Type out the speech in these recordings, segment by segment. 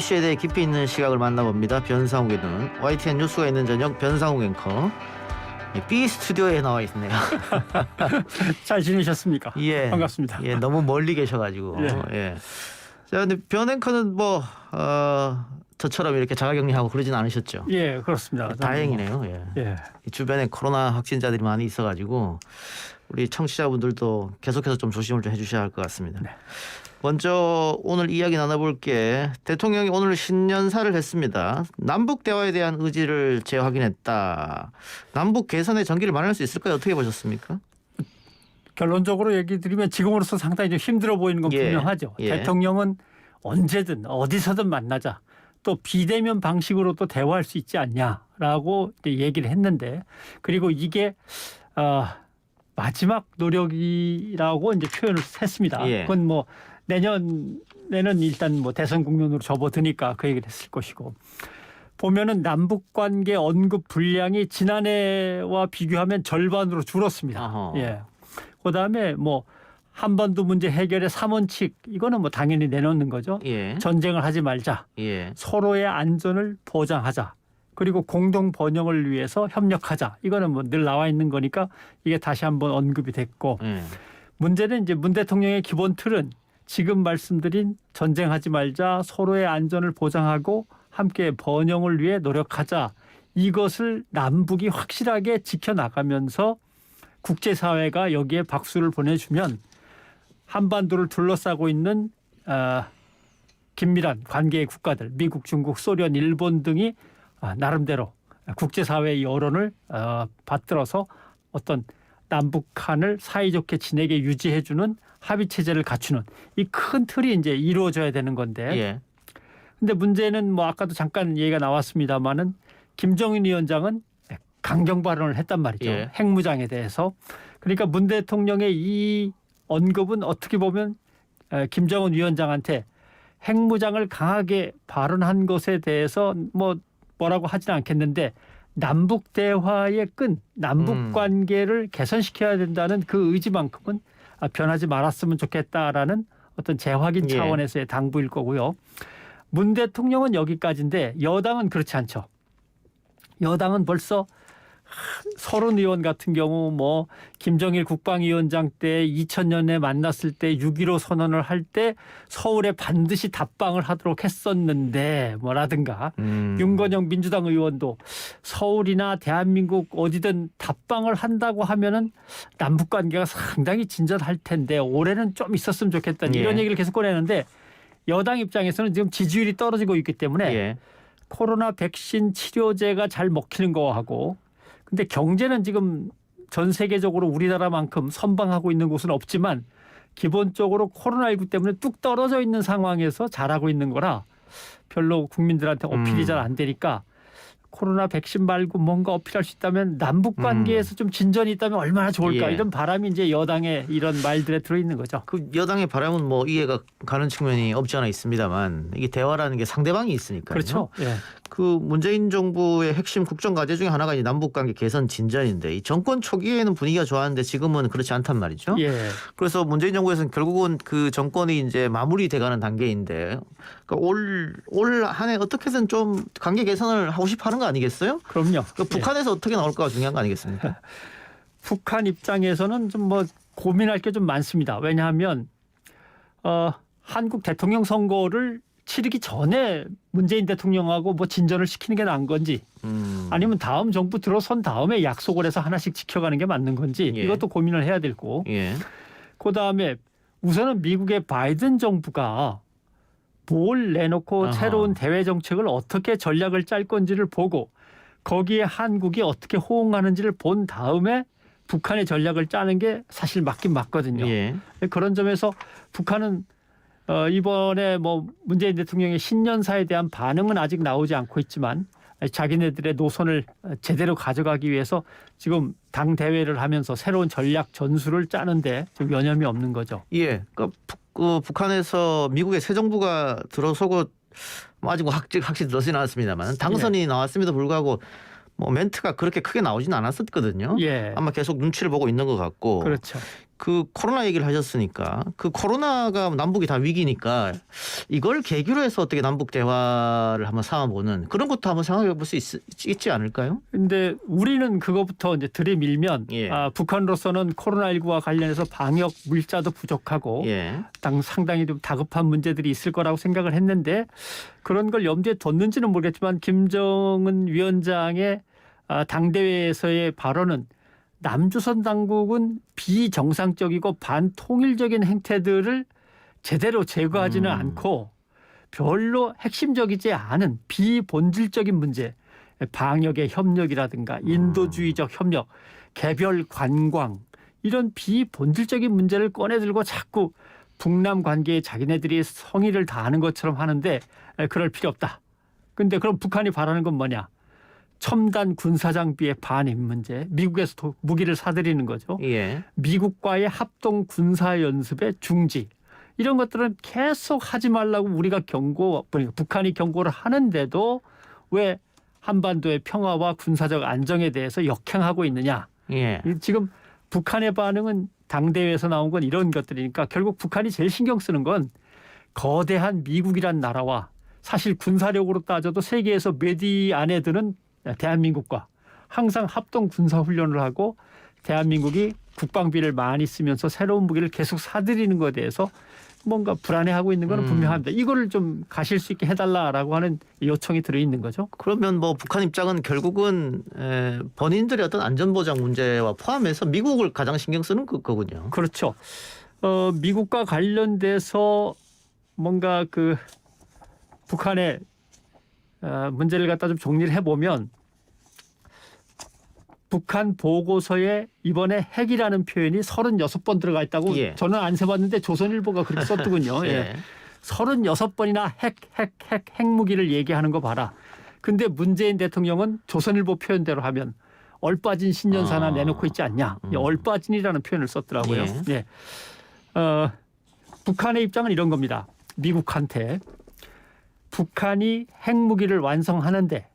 이슈에 대해 깊이 있는 시각을 만나봅니다. 변상욱의 눈. YTN 뉴스가 있는 저녁 변상욱 앵커. B 스튜디오에 나와 있네요. 잘 지내셨습니까? 예, 반갑습니다. 예, 너무 멀리 계셔가지고. 예. 예. 자, 근데 변 앵커는 뭐 저처럼 이렇게 자가격리하고 그러진 않으셨죠? 예, 그렇습니다. 다행이네요. 예. 예. 주변에 코로나 확진자들이 많이 있어가지고 우리 청취자분들도 계속해서 좀 조심을 좀 해주셔야 할 것 같습니다. 네. 먼저 오늘 이야기 나눠볼 게 대통령이 오늘 신년사를 했습니다. 남북 대화에 대한 의지를 재확인했다. 남북 개선의 전기를 마련할 수 있을까요? 어떻게 보셨습니까? 결론적으로 얘기 드리면 지금으로서 상당히 좀 힘들어 보이는 건 예. 분명하죠. 예. 대통령은 언제든 어디서든 만나자. 또 비대면 방식으로 또 대화할 수 있지 않냐라고 얘기를 했는데, 그리고 이게 마지막 노력이라고 이제 표현을 했습니다. 예. 그건 뭐 내년에는 일단 뭐 대선 국면으로 접어드니까 그 얘기를 했을 것이고, 보면은 남북 관계 언급 분량이 지난해와 비교하면 절반으로 줄었습니다. 어허. 예. 그다음에 뭐 한반도 문제 해결의 3원칙, 이거는 뭐 당연히 내놓는 거죠. 예. 전쟁을 하지 말자. 예. 서로의 안전을 보장하자. 그리고 공동 번영을 위해서 협력하자. 이거는 뭐 늘 나와 있는 거니까 이게 다시 한번 언급이 됐고, 예. 문제는 이제 문 대통령의 기본 틀은 지금 말씀드린 전쟁하지 말자, 서로의 안전을 보장하고 함께 번영을 위해 노력하자. 이것을 남북이 확실하게 지켜나가면서 국제사회가 여기에 박수를 보내주면 한반도를 둘러싸고 있는 긴밀한 관계의 국가들, 미국, 중국, 소련, 일본 등이 나름대로 국제사회의 여론을 받들어서 어떤 남북한을 사이좋게 지내게 유지해주는 합의체제를 갖추는 이 큰 틀이 이제 이루어져야 되는 건데. 예. 근데 문제는 뭐 아까도 잠깐 얘기가 나왔습니다마는 김정인 위원장은 강경 발언을 했단 말이죠. 예. 핵무장에 대해서. 그러니까 문 대통령의 이 언급은 어떻게 보면 김정은 위원장한테 핵무장을 강하게 발언한 것에 대해서 뭐라고 하지는 않겠는데, 남북 대화의 끈, 남북 관계를 개선시켜야 된다는 그 의지만큼은 변하지 말았으면 좋겠다라는 어떤 재확인 예. 차원에서의 당부일 거고요. 문 대통령은 여기까지인데 여당은 그렇지 않죠. 여당은 벌써 서른 의원 같은 경우 뭐 김정일 국방위원장 때 2000년에 만났을 때 6.15 선언을 할 때 서울에 반드시 답방을 하도록 했었는데 뭐라든가, 윤건영 민주당 의원도 서울이나 대한민국 어디든 답방을 한다고 하면은 남북 관계가 상당히 진전할 텐데 올해는 좀 있었으면 좋겠다, 이런 예. 얘기를 계속 꺼내는데, 여당 입장에서는 지금 지지율이 떨어지고 있기 때문에 예. 코로나 백신 치료제가 잘 먹히는 거하고, 근데 경제는 지금 전 세계적으로 우리나라만큼 선방하고 있는 곳은 없지만 기본적으로 코로나19 때문에 뚝 떨어져 있는 상황에서 잘하고 있는 거라 별로 국민들한테 어필이 잘 안 되니까, 코로나 백신 말고 뭔가 어필할 수 있다면 남북 관계에서 좀 진전이 있다면 얼마나 좋을까, 예. 이런 바람이 이제 여당의 이런 말들에 들어있는 거죠. 그 여당의 바람은 뭐 이해가 가는 측면이 없지 않아 있습니다만, 이게 대화라는 게 상대방이 있으니까요. 그렇죠. 예. 그 문재인 정부의 핵심 국정 과제 중에 하나가 이 남북관계 개선 진전인데, 이 정권 초기에는 분위기가 좋았는데 지금은 그렇지 않단 말이죠. 예. 그래서 문재인 정부에서는 결국은 그 정권이 이제 마무리돼가는 단계인데, 그러니까 올 한 해 어떻게든 좀 관계 개선을 하고 싶어하는 거 아니겠어요? 그럼요. 그 북한에서 어떻게 나올까가 중요한 거 아니겠습니까? 북한 입장에서는 좀 뭐 고민할 게 좀 많습니다. 왜냐하면 한국 대통령 선거를 치르기 전에 문재인 대통령하고 뭐 진전을 시키는 게 나은 건지, 아니면 다음 정부 들어선 다음에 약속을 해서 하나씩 지켜가는 게 맞는 건지, 예. 이것도 고민을 해야 되고, 예. 그다음에 우선은 미국의 바이든 정부가 뭘 내놓고 아하. 새로운 대외 정책을 어떻게 전략을 짤 건지를 보고 거기에 한국이 어떻게 호응하는지를 본 다음에 북한의 전략을 짜는 게 사실 맞긴 맞거든요. 예. 그런 점에서 북한은 이번에 뭐 문재인 대통령의 신년사에 대한 반응은 아직 나오지 않고 있지만, 자기네들의 노선을 제대로 가져가기 위해서 지금 당 대회를 하면서 새로운 전략 전술을 짜는데 좀 여념이 없는 거죠. 예. 그러니까 북한에서 미국의 새 정부가 들어서고 뭐 아직 뭐 확실히 들어서진 않았습니다만 당선이 나왔음에도 불구하고 뭐 멘트가 그렇게 크게 나오진 않았었거든요. 예. 아마 계속 눈치를 보고 있는 것 같고. 그렇죠. 그 코로나 얘기를 하셨으니까 그 코로나가 남북이 다 위기니까 이걸 계기로 해서 어떻게 남북 대화를 한번 삼아보는 그런 것도 한번 생각해 볼 수 있지 않을까요? 근데 우리는 그거부터 이제 들이밀면 예. 북한으로서는 코로나19와 관련해서 방역 물자도 부족하고 예. 상당히 좀 다급한 문제들이 있을 거라고 생각을 했는데 그런 걸 염두에 뒀는지는 모르겠지만 김정은 위원장의 당대회에서의 발언은 남조선 당국은 비정상적이고 반통일적인 행태들을 제대로 제거하지는 않고 별로 핵심적이지 않은 비본질적인 문제, 방역의 협력이라든가 인도주의적 협력, 개별 관광 이런 비본질적인 문제를 꺼내들고 자꾸 북남 관계에 자기네들이 성의를 다하는 것처럼 하는데 그럴 필요 없다. 근데 그럼 북한이 바라는 건 뭐냐? 첨단 군사장비의 반입 문제, 미국에서 무기를 사들이는 거죠. 예. 미국과의 합동 군사연습의 중지. 이런 것들은 계속 하지 말라고 우리가 북한이 경고를 하는데도 왜 한반도의 평화와 군사적 안정에 대해서 역행하고 있느냐. 예. 지금 북한의 반응은 당대회에서 나온 건 이런 것들이니까 결국 북한이 제일 신경 쓰는 건 거대한 미국이란 나라와 사실 군사력으로 따져도 세계에서 몇 위 안에 드는 대한민국과 항상 합동 군사훈련을 하고 대한민국이 국방비를 많이 쓰면서 새로운 무기를 계속 사들이는 것에 대해서 뭔가 불안해하고 있는 것은 분명합니다. 이거를 좀 가실 수 있게 해달라라고 하는 요청이 들어있는 거죠. 그러면 뭐 북한 입장은 결국은 본인들의 어떤 안전보장 문제와 포함해서 미국을 가장 신경 쓰는 거군요. 그렇죠. 미국과 관련돼서 뭔가 그 북한의 문제를 갖다 좀 정리를 해보면 북한 보고서에 이번에 핵이라는 표현이 36번 들어가 있다고 예. 저는 안 세봤는데 조선일보가 그렇게 썼더군요. 예. 36번이나 핵무기를 얘기하는 거 봐라. 근데 문재인 대통령은 조선일보 표현대로 하면 얼빠진 신년사나 내놓고 있지 않냐. 얼빠진이라는 표현을 썼더라고요. 예. 예. 북한의 입장은 이런 겁니다. 미국한테 북한이 핵무기를 완성하는데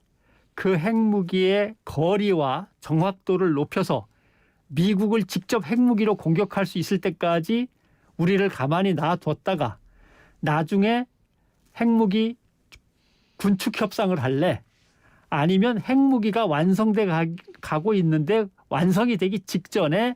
그 핵무기의 거리와 정확도를 높여서 미국을 직접 핵무기로 공격할 수 있을 때까지 우리를 가만히 놔뒀다가 나중에 핵무기 군축 협상을 할래? 아니면 핵무기가 완성돼 가고 있는데 완성이 되기 직전에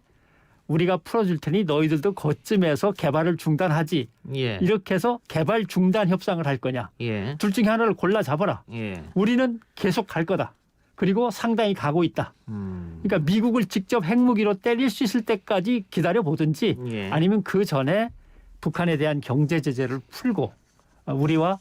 우리가 풀어줄 테니 너희들도 그쯤에서 개발을 중단하지. 예. 이렇게 해서 개발 중단 협상을 할 거냐. 예. 둘 중에 하나를 골라 잡아라. 예. 우리는 계속 갈 거다. 그리고 상당히 가고 있다. 그러니까 미국을 직접 핵무기로 때릴 수 있을 때까지 기다려 보든지 예. 아니면 그 전에 북한에 대한 경제 제재를 풀고 우리와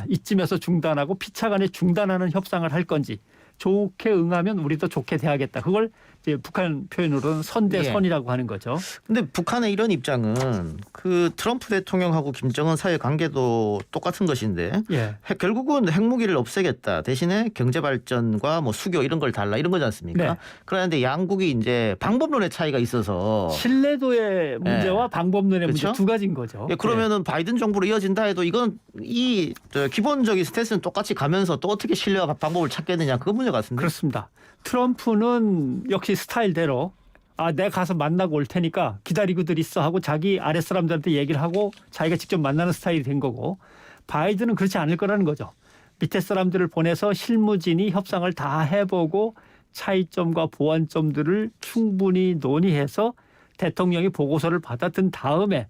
이쯤에서 중단하고 피차간에 중단하는 협상을 할 건지 좋게 응하면 우리도 좋게 대하겠다. 그걸 이제 북한 표현으로는 선대선이라고 하는 거죠. 근데 북한의 이런 입장은 그 트럼프 대통령하고 김정은 사이의 관계도 똑같은 것인데 예. 결국은 핵무기를 없애겠다. 대신에 경제 발전과 뭐 수교 이런 걸 달라 이런 거지 않습니까? 네. 그런데 양국이 이제 방법론의 차이가 있어서 신뢰도의 문제와 방법론의 그렇죠? 문제 두 가지인 거죠. 예, 그러면은 바이든 정부로 이어진다 해도 이건 기본적인 스탠스는 똑같이 가면서 또 어떻게 신뢰와 방법을 찾겠느냐 그 문제 같은데. 그렇습니다. 트럼프는 역시 스타일대로 내가 가서 만나고 올 테니까 기다리고들 있어 하고 자기 아랫사람들한테 얘기를 하고 자기가 직접 만나는 스타일이 된 거고 바이든은 그렇지 않을 거라는 거죠. 밑에 사람들을 보내서 실무진이 협상을 다 해보고 차이점과 보완점들을 충분히 논의해서 대통령이 보고서를 받아든 다음에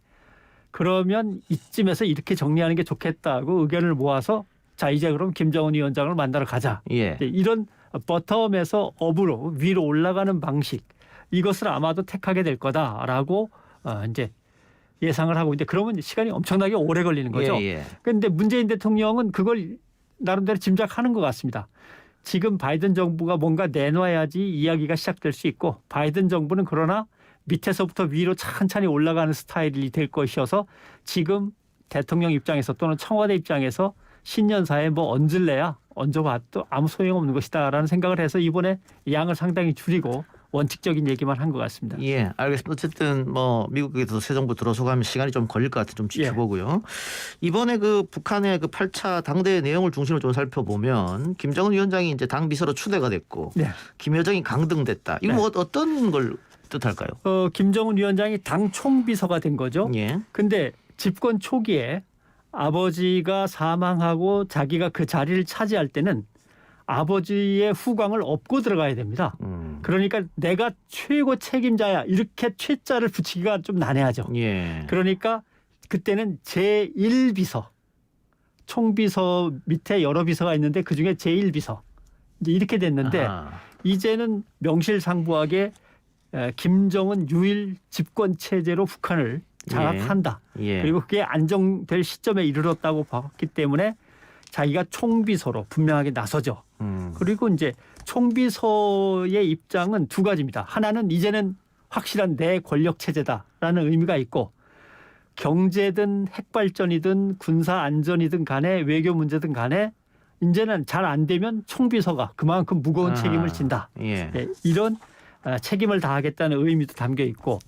그러면 이쯤에서 이렇게 정리하는 게 좋겠다고 의견을 모아서 자 이제 그럼 김정은 위원장을 만나러 가자. 예. 이런 버텀에서 업으로 위로 올라가는 방식 이것을 아마도 택하게 될 거다라고 이제 예상을 하고 있는데 그러면 시간이 엄청나게 오래 걸리는 거죠. 그런데 문재인 대통령은 그걸 나름대로 짐작하는 것 같습니다. 지금 바이든 정부가 뭔가 내놔야지 이야기가 시작될 수 있고 바이든 정부는 그러나 밑에서부터 위로 찬찬히 올라가는 스타일이 될 것이어서 지금 대통령 입장에서 또는 청와대 입장에서 신년사에 뭐 얹을래야 얹어봐도 아무 소용없는 것이다라는 생각을 해서 이번에 양을 상당히 줄이고 원칙적인 얘기만 한 것 같습니다. 예, 알겠습니다. 어쨌든 뭐 미국에서 새 정부 들어서고 하면 시간이 좀 걸릴 것 같아 좀 지켜보고요. 이번에 그 북한의 그 8차 당대회 내용을 중심으로 좀 살펴보면 김정은 위원장이 이제 당 비서로 추대가 됐고 네. 김여정이 강등됐다. 이거 뭐 어떤 걸 뜻할까요? 김정은 위원장이 당 총비서가 된 거죠. 예. 근데 집권 초기에 아버지가 사망하고 자기가 그 자리를 차지할 때는 아버지의 후광을 업고 들어가야 됩니다. 그러니까 내가 최고 책임자야 이렇게 최자를 붙이기가 좀 난해하죠. 예. 그러니까 그때는 제1비서, 총비서 밑에 여러 비서가 있는데 그중에 제1비서 이제 이렇게 됐는데 아하. 이제는 명실상부하게 김정은 유일 집권 체제로 북한을 장악한다. 예. 그리고 그게 안정될 시점에 이르렀다고 봤기 때문에 자기가 총비서로 분명하게 나서죠. 그리고 이제 총비서의 입장은 두 가지입니다. 하나는 이제는 확실한 내 권력 체제다라는 의미가 있고 경제든 핵발전이든 군사 안전이든 간에 외교 문제든 간에 이제는 잘 안 되면 총비서가 그만큼 무거운 책임을 진다. 예. 네, 이런 책임을 다하겠다는 의미도 담겨 있고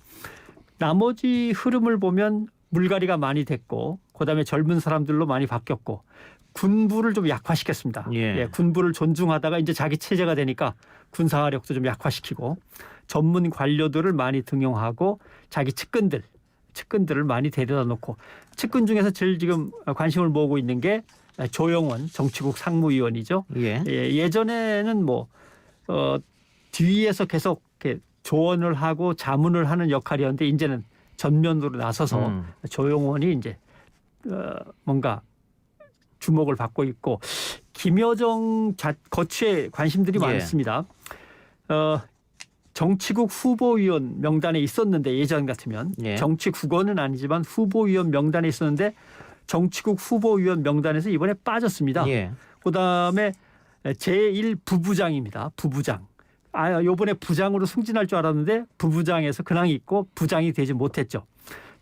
나머지 흐름을 보면 물갈이가 많이 됐고 그다음에 젊은 사람들로 많이 바뀌었고 군부를 좀 약화시켰습니다. 예. 군부를 존중하다가 이제 자기 체제가 되니까 군사화력도 좀 약화시키고 전문 관료들을 많이 등용하고 자기 측근들을 많이 데려다 놓고 측근 중에서 제일 지금 관심을 모으고 있는 게 조영원 정치국 상무위원이죠. 예. 예전에는 뒤에서 계속 이렇게 조언을 하고 자문을 하는 역할이었는데 이제는 전면으로 나서서 조영원이 이제 뭔가 주목을 받고 있고 김여정 거취에 관심들이 예. 많습니다. 정치국 후보위원 명단에 있었는데 예전 같으면 예. 정치국원은 아니지만 후보위원 명단에 있었는데 정치국 후보위원 명단에서 이번에 빠졌습니다. 예. 그다음에 제1부부장입니다. 부부장. 요번에 부장으로 승진할 줄 알았는데 부부장에서 근황이 있고 부장이 되지 못했죠.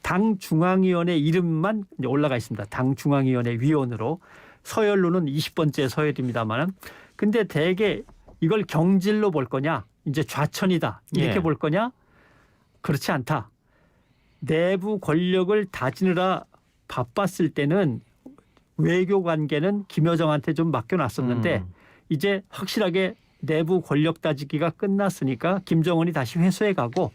당 중앙위원회 이름만 올라가 있습니다. 당 중앙위원회 위원으로 서열로는 20번째 서열입니다만 근데 대개 이걸 경질로 볼 거냐 이제 좌천이다 이렇게 예. 볼 거냐 그렇지 않다. 내부 권력을 다지느라 바빴을 때는 외교 관계는 김여정한테 좀 맡겨놨었는데 이제 확실하게 내부 권력 다지기가 끝났으니까 김정은이 다시 회수해 가고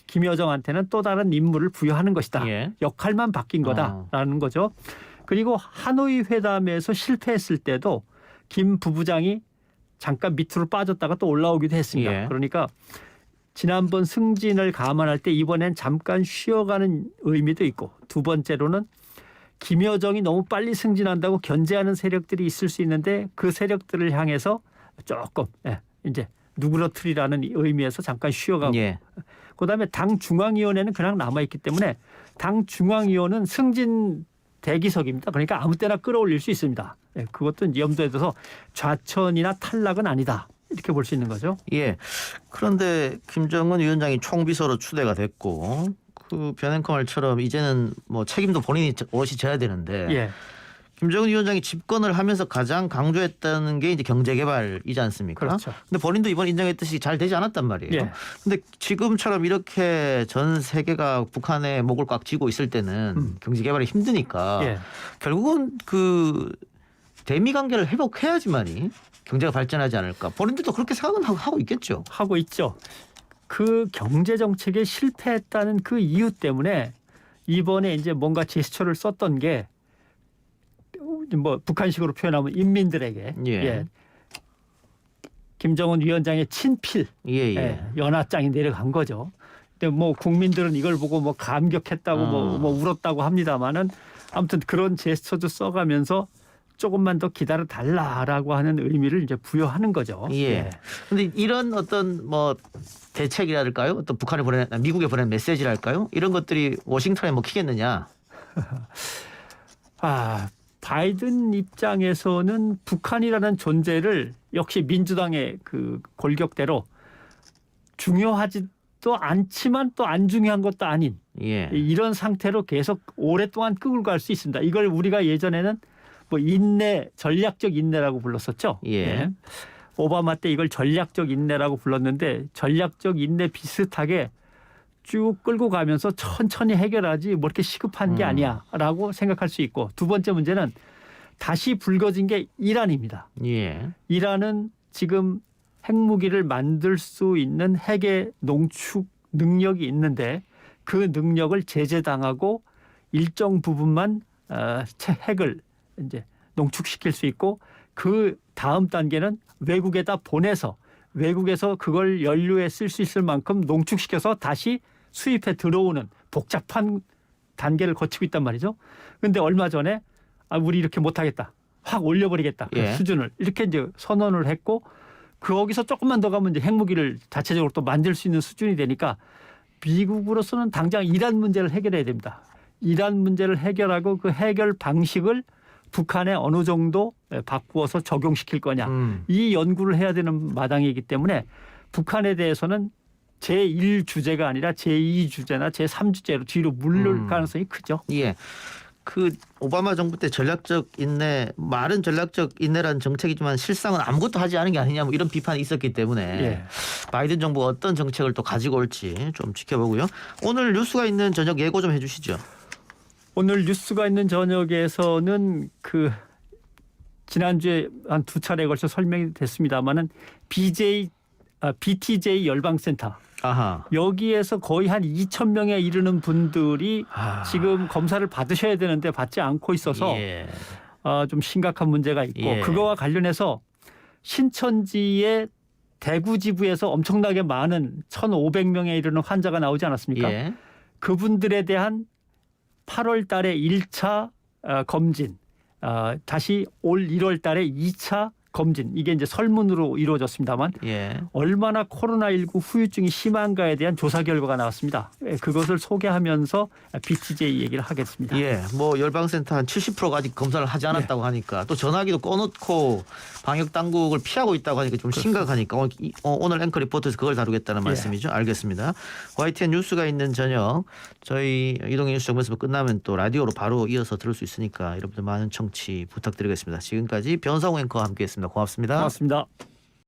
김여정한테는 또 다른 임무를 부여하는 것이다. 예. 역할만 바뀐 거다라는 거죠. 그리고 하노이 회담에서 실패했을 때도 김 부부장이 잠깐 밑으로 빠졌다가 또 올라오기도 했습니다. 예. 그러니까 지난번 승진을 감안할 때 이번엔 잠깐 쉬어가는 의미도 있고 두 번째로는 김여정이 너무 빨리 승진한다고 견제하는 세력들이 있을 수 있는데 그 세력들을 향해서 조금 이제 누그러뜨리라는 의미에서 잠깐 쉬어가고 예. 그다음에 당 중앙위원회는 그냥 남아있기 때문에 당 중앙위원은 승진 대기석입니다. 그러니까 아무 때나 끌어올릴 수 있습니다. 그것도 염두에 둬서 좌천이나 탈락은 아니다. 이렇게 볼 수 있는 거죠. 예. 그런데 김정은 위원장이 총비서로 추대가 됐고 그 변행커말처럼 이제는 뭐 책임도 본인이 오롯이 져야 되는데 예. 김정은 위원장이 집권을 하면서 가장 강조했다는 게 이제 경제개발이지 않습니까? 그렇죠. 근데 본인도 이번 인정했듯이 잘 되지 않았단 말이에요. 예. 근데 지금처럼 이렇게 전 세계가 북한의 목을 꽉 쥐고 있을 때는 경제개발이 힘드니까 예. 결국은 그 대미 관계를 회복해야지만이 경제가 발전하지 않을까. 본인들도 그렇게 생각은 하고 있겠죠. 하고 있죠. 그 경제 정책에 실패했다는 그 이유 때문에 이번에 이제 뭔가 제스처를 썼던 게 뭐 북한식으로 표현하면 인민들에게 예. 김정은 위원장의 친필 예. 연하장이 내려간 거죠. 근데 뭐 국민들은 이걸 보고 뭐 감격했다고 뭐 울었다고 합니다만은 아무튼 그런 제스처도 써가면서 조금만 더 기다려 달라라고 하는 의미를 이제 부여하는 거죠. 예. 근데 이런 어떤 뭐 대책이랄까요? 어떤 북한에 미국에 보낸 메시지랄까요? 이런 것들이 워싱턴에 먹히겠느냐? 바이든 입장에서는 북한이라는 존재를 역시 민주당의 그 골격대로 중요하지도 않지만 또 안 중요한 것도 아닌 예. 이런 상태로 계속 오랫동안 끌고 갈 수 있습니다. 이걸 우리가 예전에는 뭐 전략적 인내라고 불렀었죠. 예. 오바마 때 이걸 전략적 인내라고 불렀는데 전략적 인내 비슷하게 쭉 끌고 가면서 천천히 해결하지 뭐 이렇게 시급한 게 아니야라고 생각할 수 있고 두 번째 문제는 다시 불거진 게 이란입니다. 예. 이란은 지금 핵무기를 만들 수 있는 핵의 농축 능력이 있는데 그 능력을 제재당하고 일정 부분만 핵을 이제 농축시킬 수 있고 그 다음 단계는 외국에다 보내서 외국에서 그걸 연료에 쓸 수 있을 만큼 농축시켜서 다시 수입해 들어오는 복잡한 단계를 거치고 있단 말이죠. 그런데 얼마 전에 우리 이렇게 못하겠다. 확 올려버리겠다. 그 예. 수준을. 이렇게 이제 선언을 했고 거기서 조금만 더 가면 이제 핵무기를 자체적으로 또 만들 수 있는 수준이 되니까 미국으로서는 당장 이란 문제를 해결해야 됩니다. 이란 문제를 해결하고 그 해결 방식을 북한에 어느 정도 바꾸어서 적용시킬 거냐. 이 연구를 해야 되는 마당이기 때문에 북한에 대해서는 제1주제가 아니라 제2주제나 제3주제로 뒤로 물릴 가능성이 크죠. 예. 그 오바마 정부 때 전략적 인내, 말은 전략적 인내라는 정책이지만 실상은 아무것도 하지 않은 게 아니냐 뭐 이런 비판이 있었기 때문에 예. 바이든 정부가 어떤 정책을 또 가지고 올지 좀 지켜보고요. 오늘 뉴스가 있는 저녁 예고 좀 해주시죠. 오늘 뉴스가 있는 저녁에서는 그 지난주에 한 2차례에 걸쳐 설명이 됐습니다마는 BTJ 열방센터 아하. 여기에서 거의 한 2,000명에 이르는 분들이 지금 검사를 받으셔야 되는데 받지 않고 있어서 예. 좀 심각한 문제가 있고 예. 그거와 관련해서 신천지의 대구 지부에서 엄청나게 많은 1,500명에 이르는 환자가 나오지 않았습니까? 예. 그분들에 대한 8월 달에 1차 검진, 다시 올 1월 달에 2차 검진, 이게 이제 설문으로 이루어졌습니다만 예. 얼마나 코로나19 후유증이 심한가에 대한 조사 결과가 나왔습니다. 그것을 소개하면서 BTJ 얘기를 하겠습니다. 예. 뭐 열방센터 한 70%가 아직 검사를 하지 않았다고 하니까 또 전화기도 꺼놓고 방역 당국을 피하고 있다고 하니까 좀 심각하니까 오늘 앵커 리포트에서 그걸 다루겠다는 말씀이죠. 알겠습니다. YTN 뉴스가 있는 저녁 저희 이동희 뉴스 정보에서 끝나면 또 라디오로 바로 이어서 들을 수 있으니까 여러분들 많은 청취 부탁드리겠습니다. 지금까지 변상우 앵커와 함께했습니다. 고맙습니다. 고맙습니다.